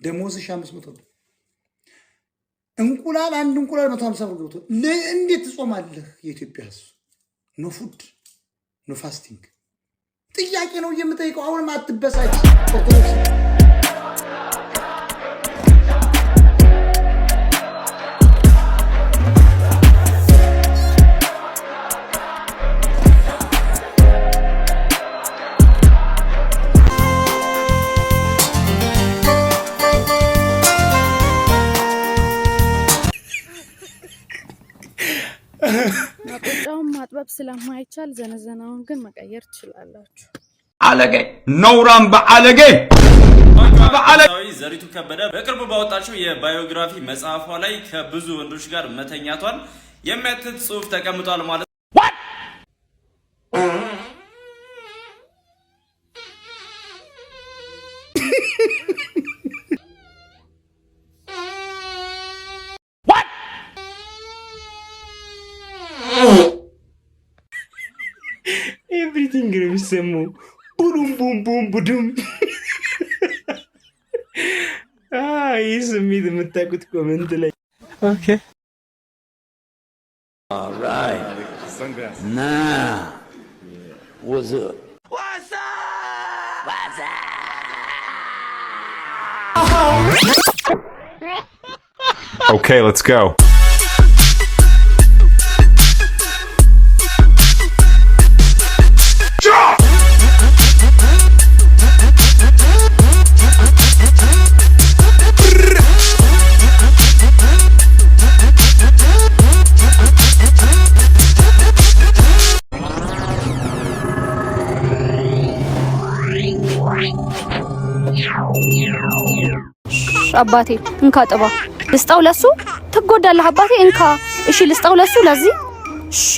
ደሞዝሽ 500 ብር እንቁላል አንድ እንቁላል 150 ብር ገብቶ እንዴት ትጾማለህ? የኢትዮጵያ ሕዝብ ኖ ፉድ ኖ ፋስቲንግ ጥያቄ ነው የምጠይቀው። አሁንም አትበሳጭ ኦርቶዶክስ መቆጫውን ማጥበብ ስለማይቻል ዘነዘናውን ግን መቀየር ትችላላችሁ። አለገ ኖራም በአለገ ዘሪቱ ከበደ በቅርቡ ባወጣችው የባዮግራፊ መጽሐፏ ላይ ከብዙ ወንዶች ጋር መተኛቷን የሚያትት ጽሑፍ ተቀምጧል ማለት Everything is boom boom boom boom. He's me the metakut comment like. Okay. All right. Now. What's up? What's up? What's up? Okay, let's go. አባቴ እንካ ጥባ ልስጣው ለሱ ትጎዳለህ አባቴ እንካ እሺ ልስጣው ለሱ ለዚህ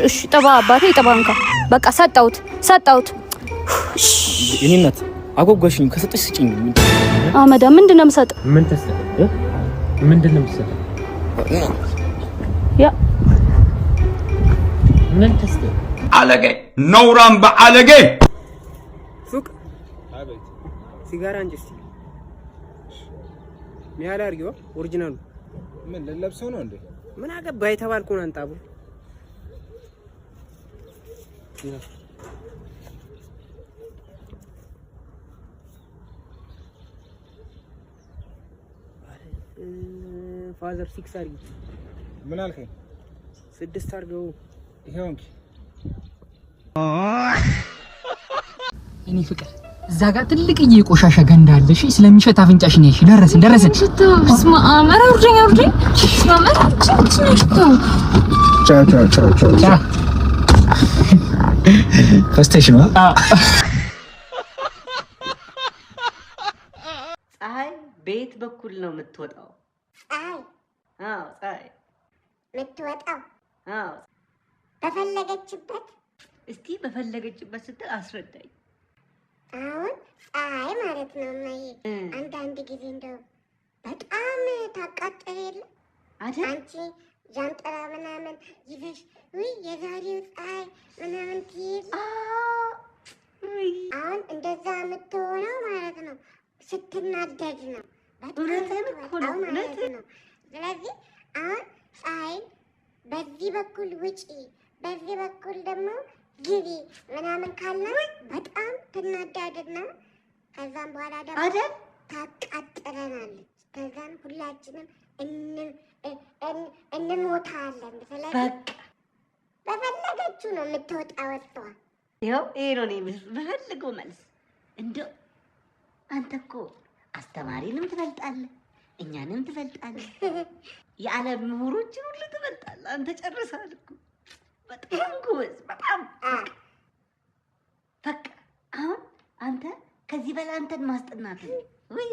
እሺ ጥባ አባቴ ጥባ እንካ በቃ ሰጣውት እኔነት አጎጓሽኝ ከሰጠሽ ስጪኝ አመዳ ምንድነው የምሰጥ ምን ተሰጠ ምንድነው የምሰጥ ያ ምን ተሰጠ አለገ ኖራም በአለገ ሱቅ አቤት ሲጋራ እንጂ ሚያላ አርጊው ኦሪጂናሉ ምን ለለብሰው ነው እንዴ? ምን አገባ የተባልኩን አንጣቡ ፋዘር 6 አርጊ ምን አልከኝ? 6 አርገው ይሄውንኪ እኔ ፍቅር እዛ ጋር ትልቅዬ ቆሻሻ ገንዳ አለ። እሺ ስለሚሸት አፍንጫሽ ነው። እሺ ደረስን። ስማ አመራ ወርደኛ ማመራ ቻው ፈስተሽ ነው። ፀሐይ ቤት በኩል ነው የምትወጣው። ፀሐይ የምትወጣው በፈለገችበት። እስቲ በፈለገችበት ስትል አስረዳኝ። አሁን ፀሐይ ማለት ነው ማይ አንዳንድ ጊዜ እንደው በጣም ታቃጥል የለ አይደል? አንቺ ጃንጥላ ምናምን ይዘሽ ወይ የዛሬው ፀሐይ ምናምን ትይዝ አሁን እንደዛ የምትሆነው ማለት ነው ስትናደድ ነው። በጣም ማለት ነው። ስለዚህ አሁን ፀሐይ በዚህ በኩል ውጪ በዚህ በኩል ደግሞ ግቢ ምናምን ካለ በጣም ትናደድና ከዛም በኋላ ደግሞ አይደል ታቃጥለናለች። ከዛም ሁላችንም እንሞታለን። ስለዚህ በፈለገችው ነው የምትወጣው። ይኸው ይሄ ነው የምፈልገው መልስ። እንደው አንተ እኮ አስተማሪንም ትበልጣለህ፣ እኛንም ትበልጣለህ፣ የዓለም ምሁሮችን ሁሉ ትበልጣለህ። አንተ ጨርሰሃል እኮ በጣም ጎበዝ በጣም በቃ አሁን አንተ ከዚህ በላይ አንተን ማስጠናት ነው ወይ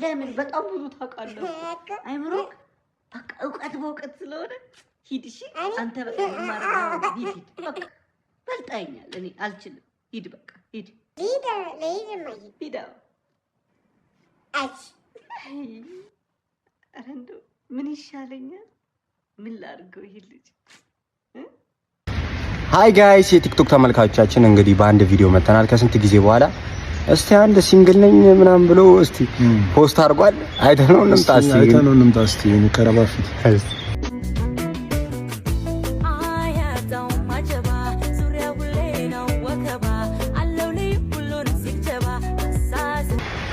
ለምን በጣም ብዙ ታውቃለህ አይምሮ በቃ እውቀት በእውቀት ስለሆነ ሂድ እሺ አንተ በቃ ማረጋው ሂድ በቃ በልጣኛል እኔ አልችልም ሂድ በቃ ሂድ ሂድ አች አረንዶ ምን ይሻለኛል ምን ላድርገው ይሄ ልጅ ሃይ ጋይስ የቲክቶክ ተመልካቾቻችን እንግዲህ በአንድ ቪዲዮ መተናል ከስንት ጊዜ በኋላ እስቲ አንድ ሲንግል ነኝ ምናምን ብሎ እስቲ ፖስት አድርጓል። አይተነው እንምጣ እስቲ ከረባ ፊት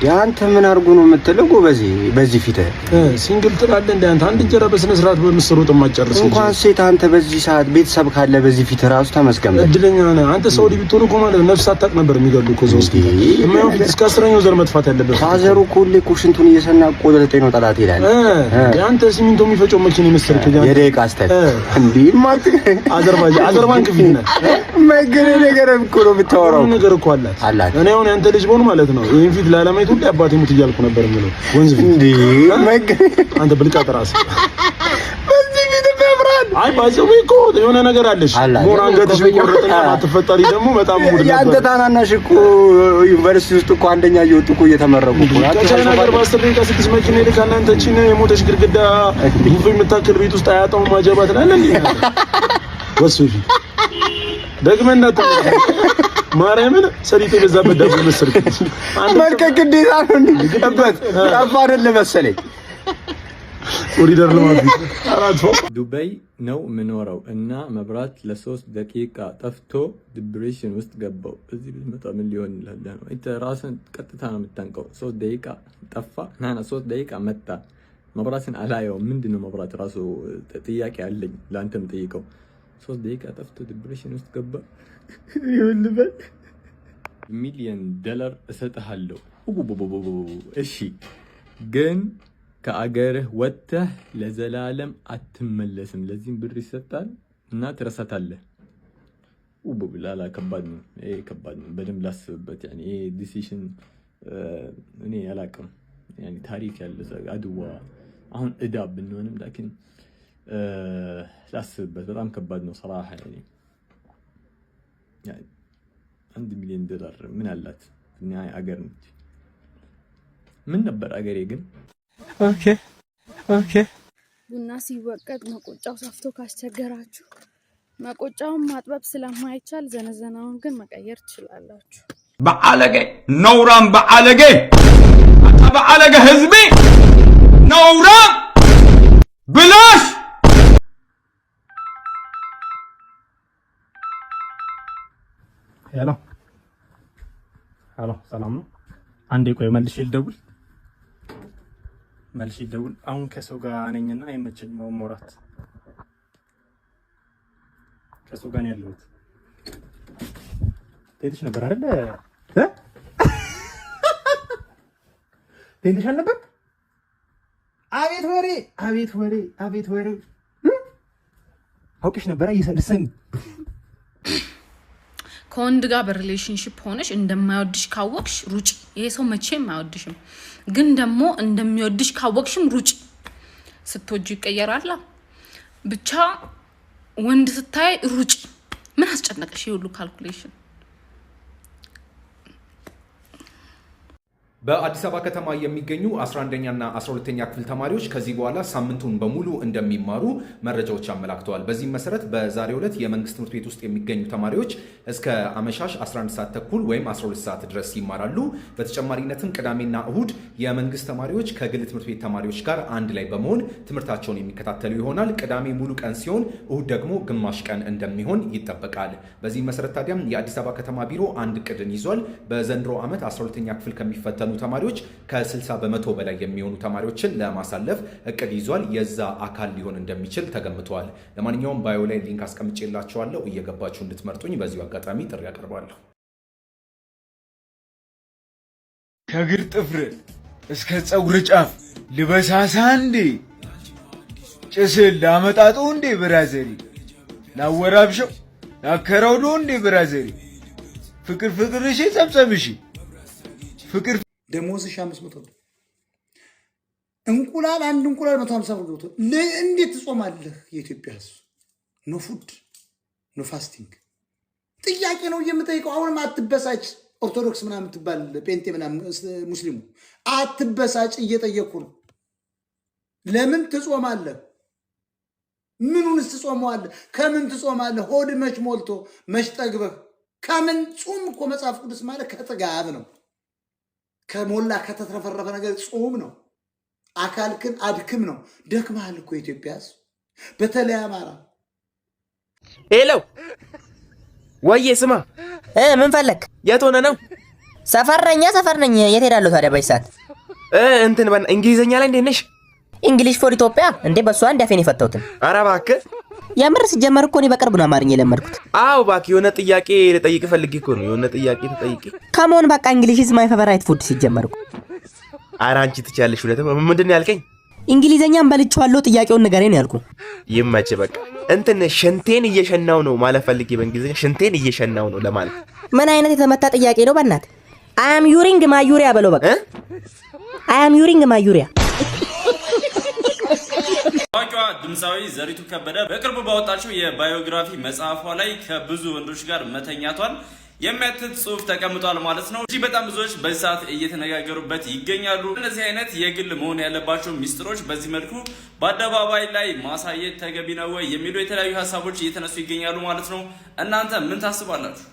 ያንተ ምን አርጉ ነው የምትለው? በዚህ ፊት ሲንግል ትላለህ እንደ አንተ አንድ እንጀራ በስነ ስርዓት በምስሩ ጥማጨርስ እንኳን ሴት አንተ በዚህ ሰዓት ቤተሰብ ካለ በዚህ ፊት ራሱ ተመስገን። እድለኛ ነህ አንተ። ሳውዲ ብትሆን እኮ ማለት ነፍስ አታውቅ ነበር የሚገሉ እኮ ዞስቲ የማይሆን ፊት እስከ 10ኛው ዘር መጥፋት ያለበት ፋዘሩ ኮሌ ኩሽንቱን እየሰና ቆለጠኝ ነው ጠላት ይላል። አንተ ሲሚንቶ የሚፈጨው መኪና ይመስልክ የደቂቃ አስተል እንዴ ማርክ አዘርባይጃን ክፍል ነህ ማይገረ ነገር እኮ ነው የምታወራው ነገር እኮ አላት። እኔ አሁን ያንተ ልጅ ቦን ማለት ነው ይሄን ፊት ላለማየት ሁሉ አባቴ ሙት እያልኩ ነበር የሚለው ወንዝ እንዴ አንተ ብልቃጥ ራስ በዚህ ፊት መብራት አይ ባይዘው እኮ የሆነ ነገር አለሽ ጎራ አንገትሽ ቢቆርጥና አትፈጠሪ ደግሞ በጣም ሙድ ነበር። ያንተ ታናናሽ እኮ ዩኒቨርሲቲ ውስጥ እኮ አንደኛ እየወጡ እኮ እየተመረቁ እኮ ከቻይና ጋር በአስር ደቂቃ 6 መኪና ይልካል። አንተ ቺና የሞተሽ ግድግዳ ቡፌ የምታክል ቤት ውስጥ አያጣው ማጀባት ላይ እንዴ ወስፊ ደግመና ማርያምን ሰሪት የበዛበት ዳቦ መሰልክ አንተ መልከክ ግዴታ ነው እንዴበት ጠፋ አይደል መሰለኝ ኮሪደር ለማድረግ ዱባይ ነው የምኖረው እና መብራት ለ3 ደቂቃ ጠፍቶ ዲፕሬሽን ውስጥ ገባው። እዚህ ብትመጣ ምን ሊሆን ይላል ነው እንት ራስን ቀጥታ ነው የምታንቀው። 3 ደቂቃ ጠፋ ናና 3 ደቂቃ መጣ መብራትን አላየው። ምንድነው መብራት ራሱ ጥያቄ አለኝ ላንተም ጠይቀው። 3 ደቂቃ ጠፍቶ ዲፕሬሽን ውስጥ ገባ ይወልበል $1 ሚሊዮን እሰጥሃለሁ። እሺ ግን ከአገርህ ወጥተህ ለዘላለም አትመለስም። ለዚህም ብር ይሰጣል እና ትረሳታለህ። ላላ ከባድ ነው ይሄ ከባድ ነው። በደንብ ላስብበት። ያኔ ይሄ ዲሲሽን እኔ አላቅም። ያኔ ታሪክ ያለ አድዋ አሁን እዳ ብንሆንም ላኪን ላስብበት። በጣም ከባድ ነው صراحة ያኔ $1 ሚሊዮን ምን አላት እና አገር ነች። ምን ነበር አገሬ ግን ኦኬ ቡና ሲወቀጥ መቆጫው ሰፍቶ ካስቸገራችሁ መቆጫውን ማጥበብ ስለማይቻል ዘነዘናውን ግን መቀየር ትችላላችሁ። በአለገ ነውራም በአለገ በአለገ ህዝቤ ነውራም ብላሽ ሄሎ ሰላም ነው። አንዴ ቆይ መልሼ ልደውል። አሁን ከሰው ጋር ነኝና አይመቸኝም ማውራት። ከሰው ጋር ነው ያለሁት። ትሄድሽ ነበር አይደል? ትሄድሽ ነበር? አቤት ወሬ አውቅሽ ነበር እየሰልሰኝ ከወንድ ጋር በሪሌሽንሺፕ ሆነሽ እንደማይወድሽ ካወቅሽ ሩጭ። ይሄ ሰው መቼም አይወድሽም፣ ግን ደግሞ እንደሚወድሽ ካወቅሽም ሩጭ። ስትወጂ ይቀየራል። ብቻ ወንድ ስታይ ሩጭ። ምን አስጨነቀሽ? ይሁሉ ካልኩሌሽን በአዲስ አበባ ከተማ የሚገኙ 11ኛና 12ኛ ክፍል ተማሪዎች ከዚህ በኋላ ሳምንቱን በሙሉ እንደሚማሩ መረጃዎች አመላክተዋል። በዚህም መሰረት በዛሬው ዕለት የመንግስት ትምህርት ቤት ውስጥ የሚገኙ ተማሪዎች እስከ አመሻሽ 11 ሰዓት ተኩል ወይም 12 ሰዓት ድረስ ይማራሉ። በተጨማሪነትም ቅዳሜና እሁድ የመንግስት ተማሪዎች ከግል ትምህርት ቤት ተማሪዎች ጋር አንድ ላይ በመሆን ትምህርታቸውን የሚከታተሉ ይሆናል። ቅዳሜ ሙሉ ቀን ሲሆን እሁድ ደግሞ ግማሽ ቀን እንደሚሆን ይጠበቃል። በዚህ መሰረት ታዲያም የአዲስ አበባ ከተማ ቢሮ አንድ እቅድን ይዟል። በዘንድሮ ዓመት 12ኛ ክፍል ከሚፈተኑ ተማሪዎች ከ60 በመቶ በላይ የሚሆኑ ተማሪዎችን ለማሳለፍ እቅድ ይዟል። የዛ አካል ሊሆን እንደሚችል ተገምቷል። ለማንኛውም ባዮ ላይ ሊንክ አስቀምጬላችኋለሁ፣ እየገባችሁ እንድትመርጡኝ በዚሁ አጋጣሚ ጥሪ አቀርባለሁ። ከእግር ጥፍር እስከ ፀጉር ጫፍ ልበሳሳ እንዴ? ጭስል ላመጣጡ እንዴ? ብራዘሪ ላወራብሸው ላከራውዶ እንዴ? ብራዘሪ ፍቅር እሺ፣ ጸብጸብ እሺ፣ ፍቅር ደሞዝሽ 500 ብር። እንቁላል አንድ እንቁላል 150 ብር ገብቶ እንዴት ትጾማለህ? የኢትዮጵያ ሕዝብ ኖ ፉድ ኖ ፋስቲንግ ጥያቄ ነው የምጠይቀው። አሁንም አትበሳጭ። ኦርቶዶክስ ምናምን ትባል ጴንጤ ምናምን ሙስሊሙ አትበሳጭ፣ እየጠየኩ ነው። ለምን ትጾማለህ? ምኑንስ ትጾመዋለህ? ከምን ትጾማለህ? ሆድ መች ሞልቶ መች ጠግበህ? ከምን ጾም እኮ መጽሐፍ ቅዱስ ማለት ከጥጋብ ነው። ከሞላ ከተትረፈረፈ ነገር ጾም ነው። አካልክን አድክም ነው። ደክመሃል እኮ ኢትዮጵያ ህዝብ፣ በተለይ አማራ። ሄሎ ወዬ ስማ፣ ምን ፈለክ? የት ሆነ ነው? ሰፈር ነኝ። የት ሄዳለሁ ታዲያ በይሳት? እንትን እንግሊዘኛ ላይ እንዴት ነሽ? እንግሊሽ ፎር ኢትዮጵያ እንዴ? በሷ አንድ አፌን የፈታሁትን። ኧረ እባክህ የምር ሲጀመር እኮ እኔ በቅርብ ነው አማርኛ የለመድኩት። አዎ እባክህ የሆነ ጥያቄ ልጠይቅ ፈልጌ እኮ ነው። የሆነ ጥያቄ ተጠይቄ ከመሆን በቃ እንግሊሽ ኢዝ ማይ ፌቨራይት ፉድ ሲጀመር እኮ። ኧረ አንቺ ትችያለሽ። ምንድን ነው ያልከኝ? እንግሊዘኛም በልቼዋለሁ። ጥያቄውን ንገረኝ ነው ያልኩህ። ይመችህ በቃ። እንትን ሽንቴን እየሸናው ነው ማለት ፈልጌ በእንግሊዘኛ ሽንቴን እየሸናው ነው ለማለት። ምን አይነት የተመታ ጥያቄ ነው በእናትህ? አይ አም ዩሪንግ ማዩሪያ በለው በቃ። አይ አም ዩሪንግ ማዩሪያ። ታዋቂዋ ድምፃዊ ዘሪቱ ከበደ በቅርቡ ባወጣችው የባዮግራፊ መጽሐፏ ላይ ከብዙ ወንዶች ጋር መተኛቷን የሚያትት ጽሑፍ ተቀምጧል ማለት ነው። እዚህ በጣም ብዙዎች በዚህ ሰዓት እየተነጋገሩበት ይገኛሉ። እነዚህ አይነት የግል መሆን ያለባቸው ሚስጥሮች በዚህ መልኩ በአደባባይ ላይ ማሳየት ተገቢ ነው ወይ የሚሉ የተለያዩ ሀሳቦች እየተነሱ ይገኛሉ ማለት ነው። እናንተ ምን ታስባላችሁ?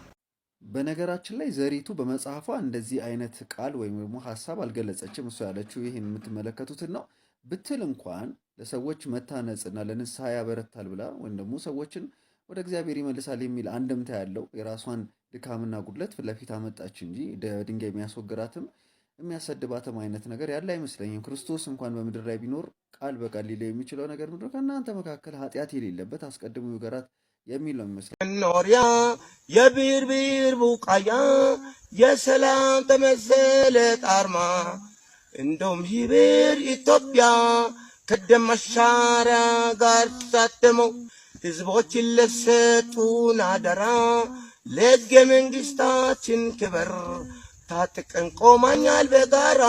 በነገራችን ላይ ዘሪቱ በመጽሐፏ እንደዚህ አይነት ቃል ወይም ደግሞ ሀሳብ አልገለጸችም። እሱ ያለችው ይህን የምትመለከቱትን ነው ብትል እንኳን ለሰዎች መታነጽና ለንስሐ ያበረታል ብላ ወይም ደግሞ ሰዎችን ወደ እግዚአብሔር ይመልሳል የሚል አንድምታ ያለው የራሷን ድካምና ጉድለት ፊት ለፊት አመጣች እንጂ ድንጋይ የሚያስወግራትም የሚያሰድባትም አይነት ነገር ያለ አይመስለኝም። ክርስቶስ እንኳን በምድር ላይ ቢኖር ቃል በቃል ሊለው የሚችለው ነገር ምንድነው? ከእናንተ መካከል ኃጢአት የሌለበት አስቀድሞ ይውገራት የሚል ነው የሚመስለው። ኖሪያ የብርብር ቡቃያ የሰላም ተመሰለ ጣርማ እንደውም ሂብር ኢትዮጵያ ከደም መሻሪያ ጋር ተሳተመው ህዝቦችን ለሰጡን አደራ ለሕገ መንግሥታችን ክብር ታጥቀን ቆመናል በጋራ።